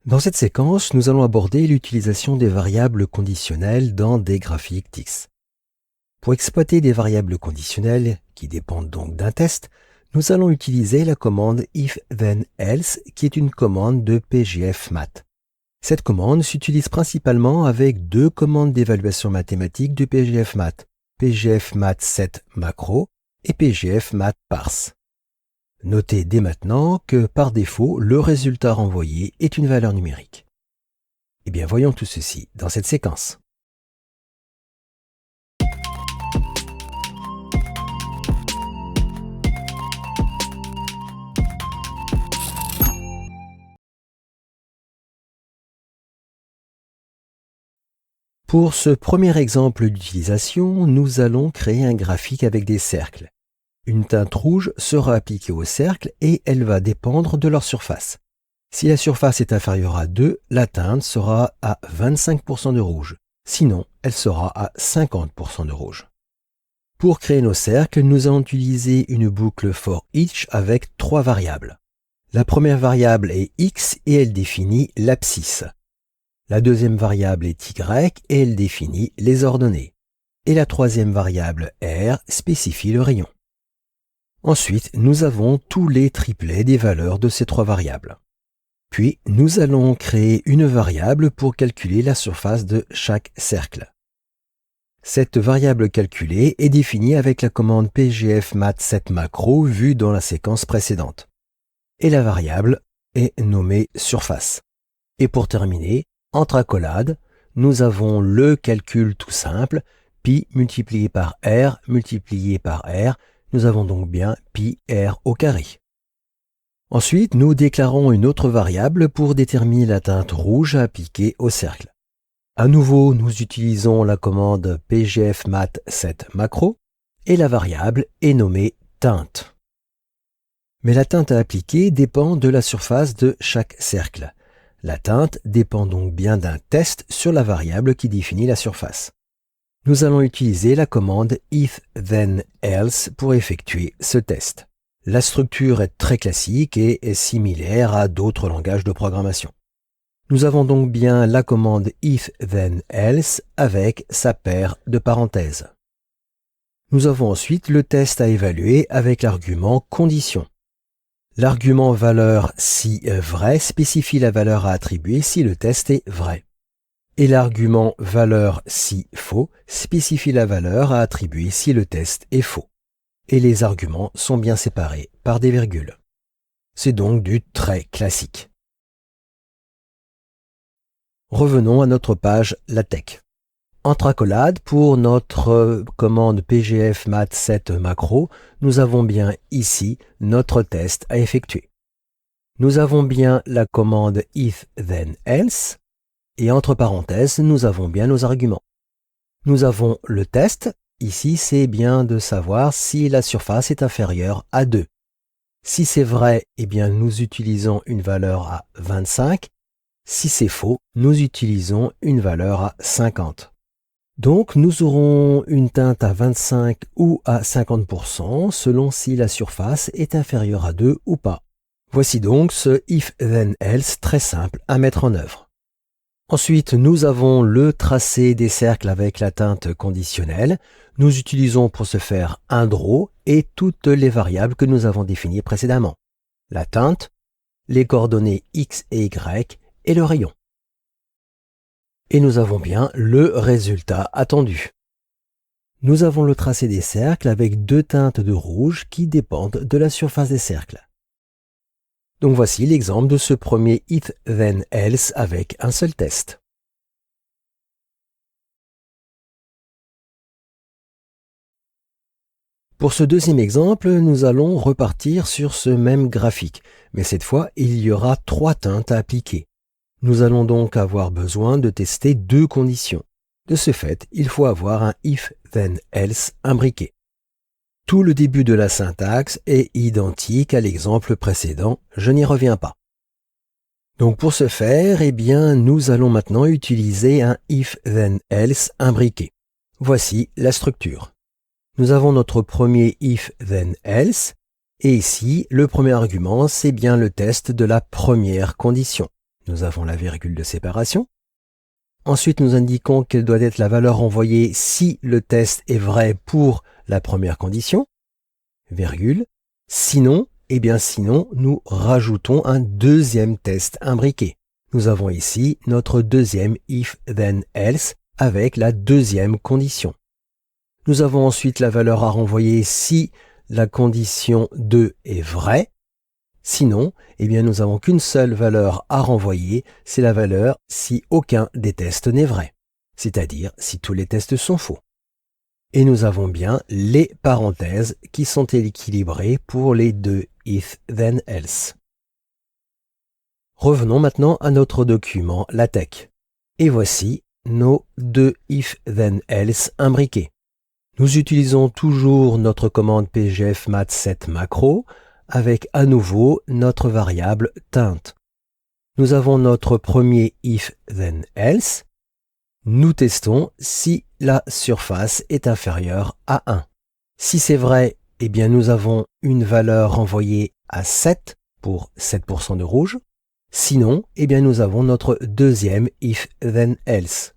Dans cette séquence, nous allons aborder l'utilisation des variables conditionnelles dans des graphiques TIX. Pour exploiter des variables conditionnelles, qui dépendent donc d'un test, nous allons utiliser la commande if-then-else, qui est une commande de PGF-Math. Cette commande s'utilise principalement avec deux commandes d'évaluation mathématique de PGF-Math, PGF-Math-set-macro et PGF-Math-parse. Notez dès maintenant que, par défaut, le résultat renvoyé est une valeur numérique. Eh bien, voyons tout ceci dans cette séquence. Pour ce premier exemple d'utilisation, nous allons créer un graphique avec des cercles. Une teinte rouge sera appliquée aux cercles et elle va dépendre de leur surface. Si la surface est inférieure à 2, la teinte sera à 25% de rouge. Sinon, elle sera à 50% de rouge. Pour créer nos cercles, nous allons utiliser une boucle for each avec trois variables. La première variable est x et elle définit l'abscisse. La deuxième variable est y et elle définit les ordonnées. Et la troisième variable r spécifie le rayon. Ensuite, nous avons tous les triplets des valeurs de ces trois variables. Puis, nous allons créer une variable pour calculer la surface de chaque cercle. Cette variable calculée est définie avec la commande PGF-Math-set-macro vue dans la séquence précédente. Et la variable est nommée surface. Et pour terminer, entre accolades, nous avons le calcul tout simple, pi multiplié par r multiplié par r. Nous avons donc bien pi r au carré. Ensuite, nous déclarons une autre variable pour déterminer la teinte rouge à appliquer au cercle. À nouveau, nous utilisons la commande PGF-Math-set-macro et la variable est nommée teinte. Mais la teinte à appliquer dépend de la surface de chaque cercle. La teinte dépend donc bien d'un test sur la variable qui définit la surface. Nous allons utiliser la commande if-then-else pour effectuer ce test. La structure est très classique et est similaire à d'autres langages de programmation. Nous avons donc bien la commande if-then-else avec sa paire de parenthèses. Nous avons ensuite le test à évaluer avec l'argument condition. L'argument valeur si vrai spécifie la valeur à attribuer si le test est vrai. Et l'argument valeur si faux spécifie la valeur à attribuer si le test est faux. Et les arguments sont bien séparés par des virgules. C'est donc du très classique. Revenons à notre page LaTeX. Entre accolades, pour notre commande PGF-Math-set-macro, nous avons bien ici notre test à effectuer. Nous avons bien la commande if-then-else. Et entre parenthèses, nous avons bien nos arguments. Nous avons le test. Ici, c'est bien de savoir si la surface est inférieure à 2. Si c'est vrai, eh bien, nous utilisons une valeur à 25. Si c'est faux, nous utilisons une valeur à 50. Donc, nous aurons une teinte à 25 ou à 50% selon si la surface est inférieure à 2 ou pas. Voici donc ce if-then-else très simple à mettre en œuvre. Ensuite, nous avons le tracé des cercles avec la teinte conditionnelle. Nous utilisons pour ce faire un draw et toutes les variables que nous avons définies précédemment. La teinte, les coordonnées x et y et le rayon. Et nous avons bien le résultat attendu. Nous avons le tracé des cercles avec deux teintes de rouge qui dépendent de la surface des cercles. Donc voici l'exemple de ce premier if-then-else avec un seul test. Pour ce deuxième exemple, nous allons repartir sur ce même graphique, mais cette fois, il y aura trois teintes à appliquer. Nous allons donc avoir besoin de tester deux conditions. De ce fait, il faut avoir un if-then-else imbriqué. Tout le début de la syntaxe est identique à l'exemple précédent, je n'y reviens pas. Donc pour ce faire, eh bien, nous allons maintenant utiliser un if-then-else imbriqué. Voici la structure. Nous avons notre premier if-then-else, et ici, le premier argument, c'est bien le test de la première condition. Nous avons la virgule de séparation. Ensuite, nous indiquons quelle doit être la valeur envoyée si le test est vrai pour la première condition, virgule. Sinon, nous rajoutons un deuxième test imbriqué. Nous avons ici notre deuxième if then else avec la deuxième condition. Nous avons ensuite la valeur à renvoyer si la condition 2 est vraie. Sinon, nous n'avons qu'une seule valeur à renvoyer, c'est la valeur si aucun des tests n'est vrai, c'est-à-dire si tous les tests sont faux. Et nous avons bien les parenthèses qui sont équilibrées pour les deux if then else. Revenons maintenant à notre document LaTeX. Et voici nos deux if then else imbriqués. Nous utilisons toujours notre commande pgf mat7 macro avec à nouveau notre variable teinte. Nous avons notre premier if then else. Nous testons si la surface est inférieure à 1. Si c'est vrai, nous avons une valeur renvoyée à 7 pour 7% de rouge. Sinon, nous avons notre deuxième if then else.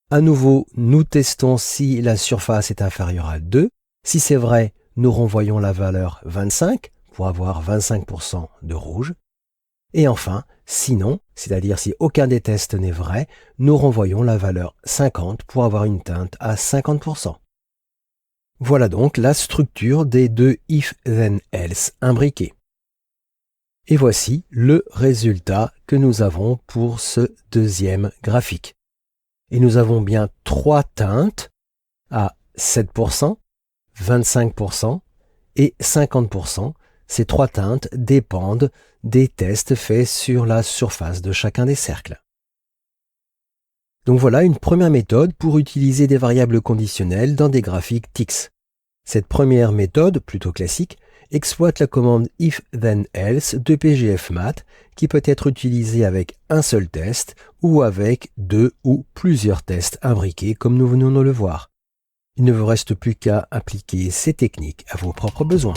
À nouveau, nous testons si la surface est inférieure à 2. Si c'est vrai, nous renvoyons la valeur 25 pour avoir 25% de rouge. Et enfin, sinon, c'est-à-dire si aucun des tests n'est vrai, nous renvoyons la valeur 50 pour avoir une teinte à 50%. Voilà donc la structure des deux if then else imbriqués. Et voici le résultat que nous avons pour ce deuxième graphique. Et nous avons bien 3 teintes à 7%, 25% et 50%. Ces 3 teintes dépendent des tests faits sur la surface de chacun des cercles. Donc voilà une première méthode pour utiliser des variables conditionnelles dans des graphiques TIX. Cette première méthode, plutôt classique, exploite la commande if then else de pgfmat qui peut être utilisée avec un seul test ou avec 2 ou plusieurs tests imbriqués comme nous venons de le voir. Il ne vous reste plus qu'à appliquer ces techniques à vos propres besoins.